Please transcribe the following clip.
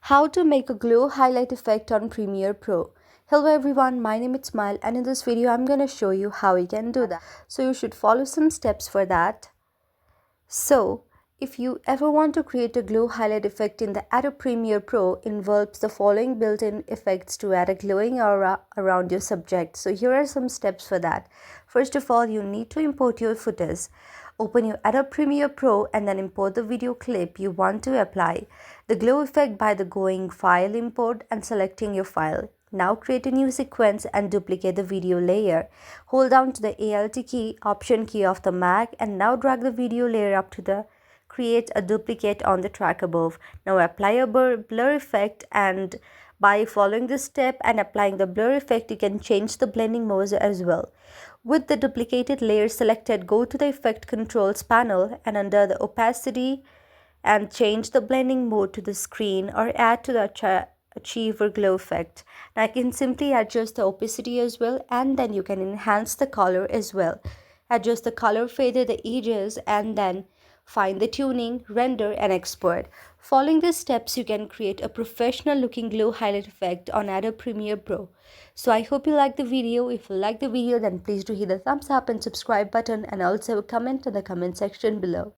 How to make a glow highlight effect on Premiere Pro. Hello everyone, my name is Smile and in this video I'm going to show you how you can do that. So you should follow some steps for that. So if you ever want to create a glow highlight effect in the Adobe Premiere Pro, involves the following built-in effects to add a glowing aura around your subject. So here are some steps for that. First of all, you need to import your footage. Open your Adobe Premiere Pro and then import the video clip you want to apply the glow effect by going File Import and selecting your file. Now create a new sequence and duplicate the video layer. Hold down to the Alt key, Option key of the Mac, and now drag the video layer up to the create a duplicate on the track above. Now apply a blur effect, and by following this step and applying the blur effect, you can change the blending mode as well. With the duplicated layer selected, go to the Effect Controls panel and under the Opacity and change the blending mode to the screen or add to the achieve or glow effect. Now I can simply adjust the opacity as well, and then you can enhance the color as well. Adjust the color fader, the edges, and then find the tuning, render, and export. Following these steps, you can create a professional looking glow highlight effect on Adobe Premiere Pro. So I hope you like the video. If you like the video, then please do hit the thumbs up and subscribe button, and also comment in the comment section below.